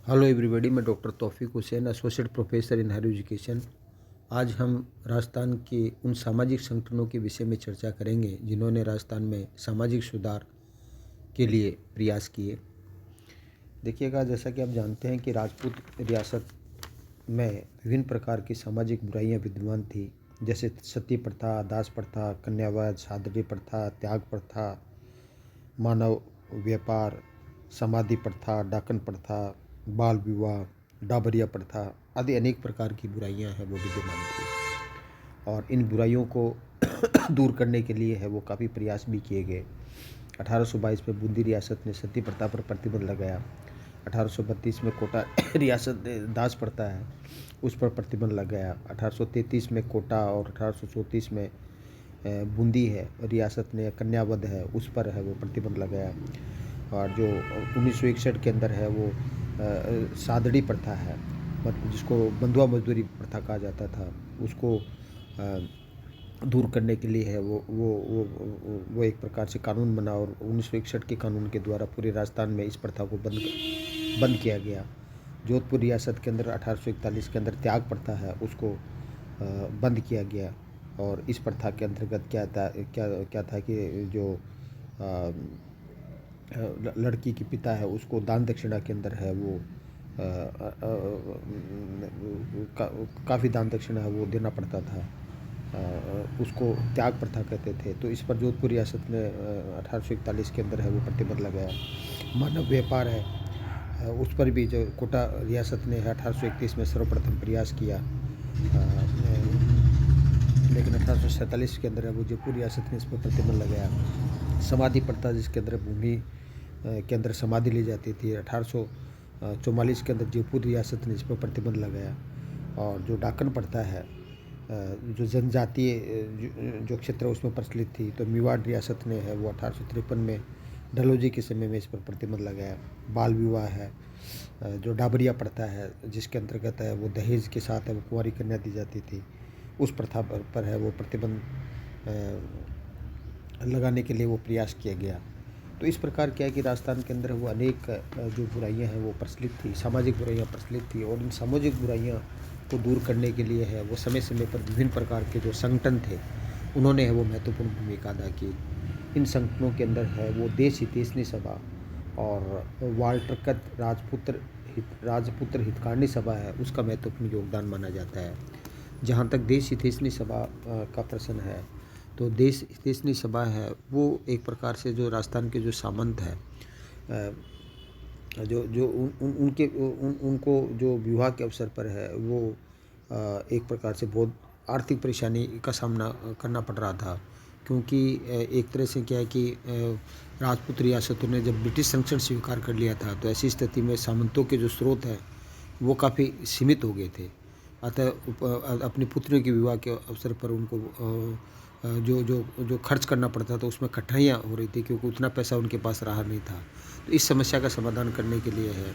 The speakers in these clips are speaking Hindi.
हेलो एवरीबॉडी, मैं doctor Taufiq Hussain, associate professor in higher education. आज हम राजस्थान के उन सामाजिक संगठनों के विषय में चर्चा करेंगे जिन्होंने राजस्थान में सामाजिक सुधार के लिए प्रयास किए। देखिएगा, जैसा कि आप जानते हैं कि राजपूत रियासत में विभिन्न प्रकार की सामाजिक बुराइयां विद्यमान थी, जैसे सती प्रथा, दास प्रथा, कन्यावाद, सादरी प्रथा, त्याग प्रथा, मानव व्यापार, समाधि प्रथा, डाकन प्रथा, बाल विवाह, डाबरिया प्रथा आदि अनेक प्रकार की बुराइयां हैं वो विद्यमान थी। और इन बुराइयों को दूर करने के लिए है वो काफ़ी प्रयास भी किए गए। 1822 में बूंदी रियासत ने सती प्रथा पर प्रतिबंध लगाया। 1832 में कोटा रियासत ने दास प्रथा है उस पर प्रतिबंध लगाया। 1833 में कोटा और 1834 में बूंदी है रियासत ने कन्यावध है उस पर है वो प्रतिबंध लगाया। और जो 1961 के अंदर है वो सादड़ी प्रथा है, मतलब जिसको बंधुआ मजदूरी प्रथा कहा जाता था, उसको दूर करने के लिए है वो एक प्रकार से कानून बना और 1961 के कानून के द्वारा पूरे राजस्थान में इस प्रथा को बंद किया गया। जोधपुर रियासत के अंदर 1841 के अंदर त्याग प्रथा है उसको बंद किया गया। और इस प्रथा के अंतर्गत क्या था कि जो लड़की के पिता है उसको दान दक्षिणा के अंदर है वो काफ़ी दान दक्षिणा है वो देना पड़ता था। उसको त्याग प्रथा कहते थे। तो इस पर जोधपुर रियासत ने 1841 के अंदर है वो प्रतिबंध लगाया। मानव व्यापार है उस पर भी जो कोटा रियासत ने 1831 में सर्वप्रथम प्रयास किया, लेकिन 1847 के अंदर है वो जयपुर रियासत ने इस पर प्रतिबंध लगाया। समाधि प्रथा, जिसके अंदर भूमि के अंदर समाधि ली जाती थी, 1844 के अंदर जयपुर रियासत ने इस पर प्रतिबंध लगाया। और जो डाकन प्रथा है, जो जनजातीय जो क्षेत्र उसमें प्रचलित थी, तो मेवाड़ रियासत ने है वो 1853 में डलहौजी के समय में इस पर प्रतिबंध लगाया। बाल विवाह है, जो डाबरिया प्रथा है जिसके अंतर्गत है वो दहेज के साथ है वो कुंवारी कन्या दी जाती थी, उस प्रथा पर है वो प्रतिबंध लगाने के लिए वो प्रयास किया गया। तो इस प्रकार क्या है कि राजस्थान के अंदर वो अनेक जो बुराइयां हैं वो प्रचलित थी, सामाजिक बुराइयां प्रचलित थी। और इन सामाजिक बुराइयां को दूर करने के लिए है वो समय समय पर विभिन्न प्रकार के जो संगठन थे उन्होंने है वो महत्वपूर्ण भूमिका अदा की। इन संगठनों के अंदर है वो देश हितैषणी सभा और वाल्टरकत राजपुत्र हितकारिणी सभा है उसका महत्वपूर्ण योगदान माना जाता है। जहाँ तक देश हितैषणी सभा का प्रश्न है, तो देश हितैषणी सभा है वो एक प्रकार से जो राजस्थान के जो सामंत है, जो उनको जो विवाह के अवसर पर है वो एक प्रकार से बहुत आर्थिक परेशानी का सामना करना पड़ रहा था, क्योंकि एक तरह से क्या है कि राजपूत रियासतों ने जब ब्रिटिश संरक्षण स्वीकार कर लिया था, तो ऐसी स्थिति में सामंतों के जो स्रोत हैं वो काफ़ी सीमित हो गए थे। अतः अपनी पुत्रियों के विवाह के अवसर पर उनको जो जो जो खर्च करना पड़ता था उसमें कठिनाइयाँ हो रही थी, क्योंकि उतना पैसा उनके पास रहा नहीं था। तो इस समस्या का समाधान करने के लिए है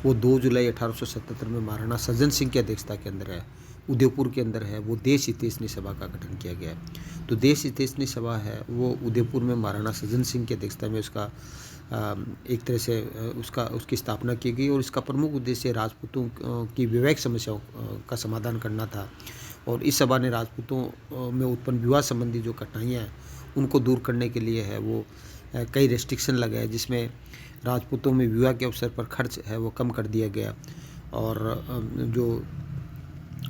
वो 2 जुलाई 1877 में महाराणा सज्जन सिंह की अध्यक्षता के अंदर है उदयपुर के अंदर है वो देश हितैषणी सभा का गठन किया गया। तो देश हितैषणी सभा है वो उदयपुर में महाराणा सज्जन सिंह की अध्यक्षता में उसका एक तरह से उसकी स्थापना की गई। और इसका प्रमुख उद्देश्य राजपूतों की वैवाहिक समस्याओं का समाधान करना था। और इस सभा ने राजपूतों में उत्पन्न विवाह संबंधी जो कठिनाइयाँ हैं उनको दूर करने के लिए है वो कई रेस्ट्रिक्शन लगाए, जिसमें राजपूतों में विवाह के अवसर पर खर्च है वो कम कर दिया गया। और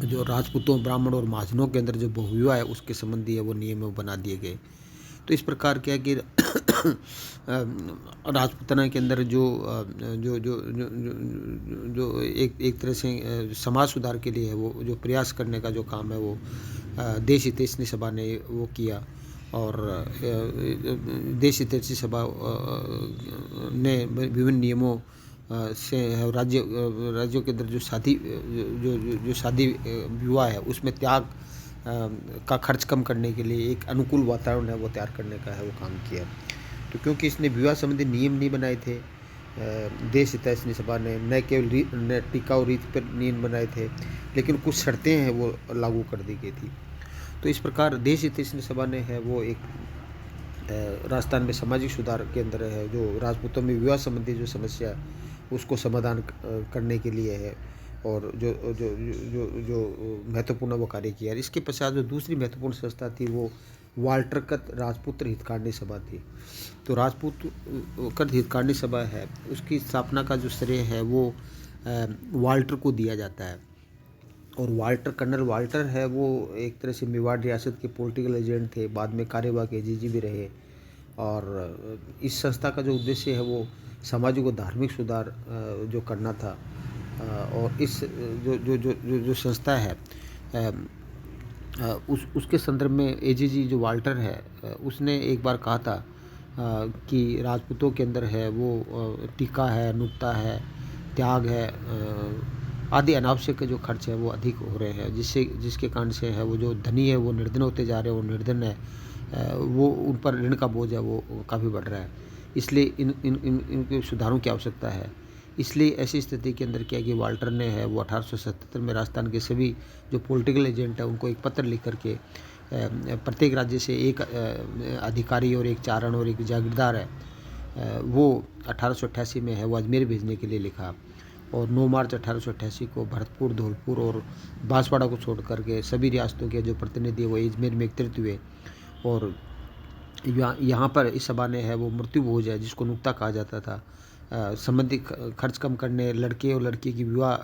जो राजपूतों, ब्राह्मण और महाजनों के अंदर जो बहुविवाह है उसके संबंधी है वो नियम बना दिए गए। तो इस प्रकार क्या है कि राजपूताना के अंदर जो जो जो जो जो एक तरह से समाज सुधार के लिए है वो जो प्रयास करने का जो काम है वो देश हितैषणी सभा ने वो किया। और देश हितैषणी सभा ने विभिन्न नियमों से राज्यों के अंदर जो शादी विवाह है उसमें त्याग का खर्च कम करने के लिए एक अनुकूल वातावरण है वो तैयार करने का है वो काम किया। तो क्योंकि इसने विवाह संबंधी नियम नहीं बनाए थे, देश हितैषणी सभा ने न केवल टिकाऊ रीत पर नियम बनाए थे, लेकिन कुछ शर्तें हैं वो लागू कर दी गई थी। तो इस प्रकार देश हितैषणी सभा ने है वो एक राजस्थान में सामाजिक सुधार के अंदर है जो राजपूतों में विवाह संबंधी जो समस्या उसको समाधान करने के लिए है, और जो जो जो जो महत्वपूर्ण वो कार्य किया। इसके पश्चात जो दूसरी महत्वपूर्ण संस्था थी वो वाल्टरकत राजपुत्र हितकांडी सभा थी। तो राजपूत कत हितकांडी सभा है, उसकी स्थापना का जो श्रेय है वो वाल्टर को दिया जाता है। और वाल्टर, कर्नल वाल्टर है, वो एक तरह से मेवाड़ रियासत के पॉलिटिकल एजेंट थे, बाद में कार्यवाहक एजीजी भी रहे। और इस संस्था का जो उद्देश्य है वो सामाजिक और धार्मिक सुधार जो करना था। और इस जो संस्था है उसके संदर्भ में एजीजी जो वाल्टर है उसने एक बार कहा था कि राजपूतों के अंदर है वो टीका है, नुक्ता है, त्याग है, आदि अनावश्यक जो खर्च है वो अधिक हो रहे हैं, जिसके कारण से है वो जो धनी है वो निर्धन होते जा रहे हैं, और निर्धन है वो उन पर ऋण का बोझ है वो काफ़ी बढ़ रहा है। इसलिए इनके सुधारों की आवश्यकता है। इसलिए ऐसी स्थिति के अंदर क्या कि वाल्टर ने है वो 1877 में राजस्थान के सभी जो पॉलिटिकल एजेंट है उनको एक पत्र लिख करके प्रत्येक राज्य से एक अधिकारी और एक चारण और एक जागीरदार है वो 1888 में है वो अजमेर भेजने के लिए लिखा। और 9 मार्च 1888 को भरतपुर, धौलपुर और बांसवाड़ा को छोड़ करके सभी रियासतों के जो प्रतिनिधि वो अजमेर में एकत्रित हुए। और यहाँ पर इस सभा ने है वो मृत्यु भोज है, जिसको नुक्ता कहा जाता था, संबंधी खर्च कम करने, लड़के और लड़की की विवाह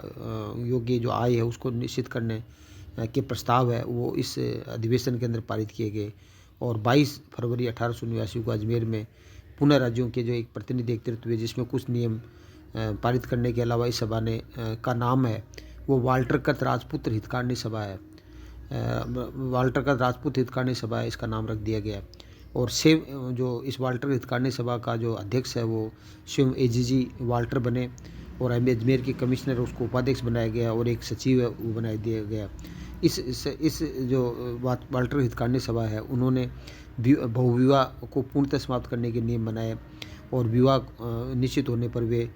योग्य जो आय है उसको निश्चित करने के प्रस्ताव है वो इस अधिवेशन के अंदर पारित किए गए। और 22 फरवरी 1889 को अजमेर में पुनः राज्यों के जो एक प्रतिनिधि एकत्रित हुए, जिसमें कुछ नियम पारित करने के अलावा इस सभा ने का नाम है वो वाल्टरकत राजपुत्र हितकांडी सभा है। वाल्टरकत राजपूत हितकांडी सभा है, इसका नाम रख दिया गया। और जो इस वाल्टर हितकांडी सभा का जो अध्यक्ष है वो स्वयं एजीजी वाल्टर बने, और अजमेर के कमिश्नर उसको उपाध्यक्ष बनाया गया, और एक सचिव है वो बना दिया गया। इस जो वाल्टर हितकांडी सभा है उन्होंने बहुविवाह को पूर्णतः समाप्त करने के नियम बनाए, और विवाह निश्चित होने पर वे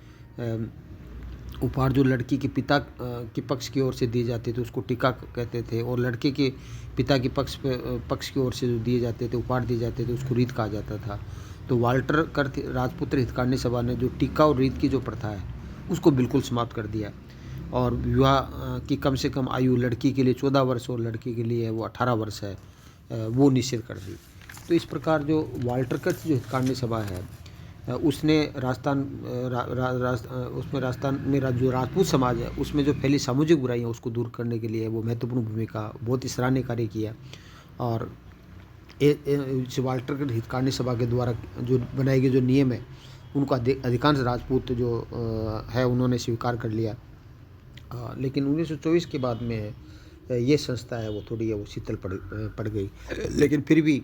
उपहार जो लड़की के पिता के पक्ष की ओर से दिए जाते थे उसको टीका कहते थे, और लड़के के पिता के पक्ष की ओर से जो दिए जाते थे, उपहार दिए जाते थे, उसको रीत कहा जाता था। तो वाल्टर कर्थ राजपुत्र हितकांडी सभा ने जो टीका और रीत की जो प्रथा है उसको बिल्कुल समाप्त कर दिया, और विवाह की कम से कम आयु लड़की के लिए 14 वर्ष और लड़के के लिए वो 18 वर्ष है वो निश्चित कर दी। तो इस प्रकार जो वाल्टर कर्थ जो हितकांडी सभा है उसने उसमें राजस्थान में जो राजपूत समाज है उसमें जो फैली सामाजिक बुराइयां उसको दूर करने के लिए वो महत्वपूर्ण भूमिका, बहुत ही सराहनीय कार्य किया। और वाल्टर हितकांडी सभा के द्वारा जो बनाए गए जो नियम है उनको अधिकांश राजपूत जो है उन्होंने स्वीकार कर लिया। लेकिन 1924 के बाद में ये संस्था है वो थोड़ी है वो शीतल पड़ गई। लेकिन फिर भी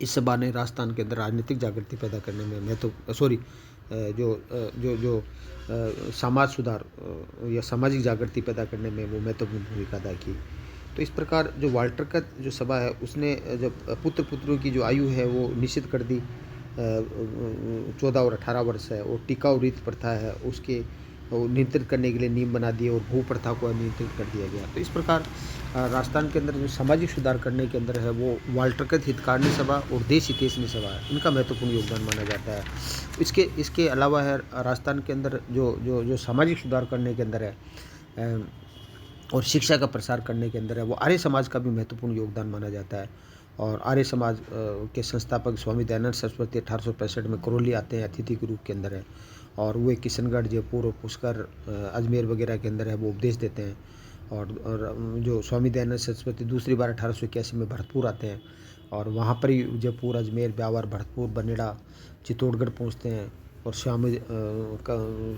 इस सभा ने राजस्थान के अंदर राजनीतिक जागृति पैदा करने में समाज सुधार या सामाजिक जागृति पैदा करने में वो महत्वपूर्ण भूमिका अदा की। तो इस प्रकार जो वाल्टर का जो सभा है उसने जब पुत्र पुत्रों की जो आयु है वो निश्चित कर दी, 14 और 18 वर्ष है, और टीका और रीत प्रथा है उसके नियंत्रित करने के लिए नियम बना दिए, और भू प्रथा को नियंत्रित कर दिया गया। तो इस प्रकार राजस्थान के अंदर जो सामाजिक सुधार करने के अंदर है वो वाल्टरकत हितकांडी सभा और देश हितैषणी सभा है, इनका महत्वपूर्ण योगदान माना जाता है। इसके अलावा है राजस्थान के अंदर जो सामाजिक सुधार करने के अंदर है और शिक्षा का प्रसार करने के अंदर है वो आर्य समाज का भी महत्वपूर्ण योगदान माना जाता है। और आर्य समाज के संस्थापक स्वामी दयानंद सरस्वती 1865 में करौली आते हैं, अतिथि के रूप के अंदर है, और वो किशनगढ़, जयपुर और पुष्कर, अजमेर वगैरह के अंदर है वो उपदेश देते हैं। और जो स्वामी दयानंद सरस्वती दूसरी बार 1881 में भरतपुर आते हैं, और वहाँ पर ही जयपुर, अजमेर, ब्यावर, भरतपुर, बनेड़ा, चित्तौड़गढ़ पहुँचते हैं, और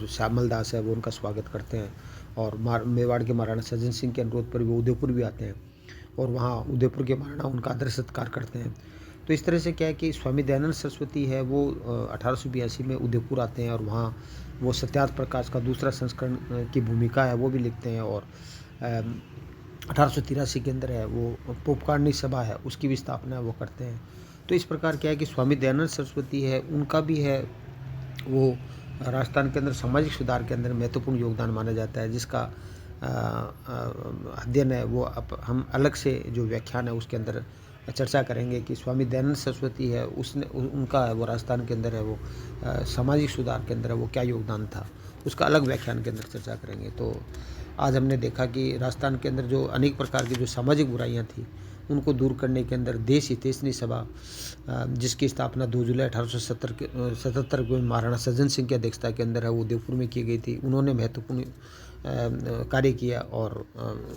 श्यामल दास है वो उनका स्वागत करते हैं। और मेवाड़ के महाराणा सज्जन सिंह के अनुरोध पर वो उदयपुर भी आते हैं, और वहाँ उदयपुर के महाराणा उनका आदर सत्कार करते हैं। तो इस तरह से क्या है कि स्वामी दयानंद सरस्वती है वो 1882 में उदयपुर आते हैं, और वहाँ वो सत्यार्थ प्रकाश का दूसरा संस्करण की भूमिका है वो भी लिखते हैं। और 1883 के अंदर है वो पोपकार्णी सभा है उसकी भी स्थापना वो करते हैं। तो इस प्रकार क्या है कि स्वामी दयानंद सरस्वती है उनका भी है वो राजस्थान के अंदर सामाजिक सुधार के अंदर महत्वपूर्ण योगदान माना जाता है, जिसका अध्ययन है वो हम अलग से जो व्याख्यान है उसके अंदर चर्चा करेंगे कि स्वामी दयानंद सरस्वती है उनका है वो राजस्थान के अंदर है वो सामाजिक सुधार के अंदर है वो क्या योगदान था। उसका अलग व्याख्यान के अंदर चर्चा करेंगे। तो आज हमने देखा कि राजस्थान के अंदर जो अनेक प्रकार की जो सामाजिक बुराइयां थी, उनको दूर करने के अंदर देश हितैषणी सभा, जिसकी स्थापना 2 जुलाई 1877 को महाराणा सज्जन सिंह की अध्यक्षता के अंदर है, वो देवपुर में की गई थी। उन्होंने महत्वपूर्ण कार्य किया। और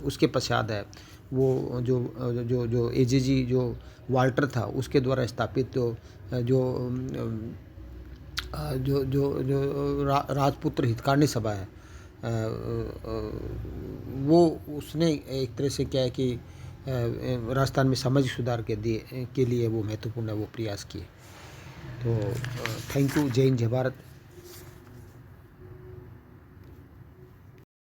उसके पश्चात है वो जो एजेजी जो वाल्टर था, उसके द्वारा स्थापित जो राजपुत्र हितकारिणी सभा है, वो उसने एक तरह से क्या है कि राजस्थान में सामाजिक सुधार के लिए वो महत्वपूर्ण है, वो प्रयास किए। तो थैंक यू। जय हिंद, जय भारत।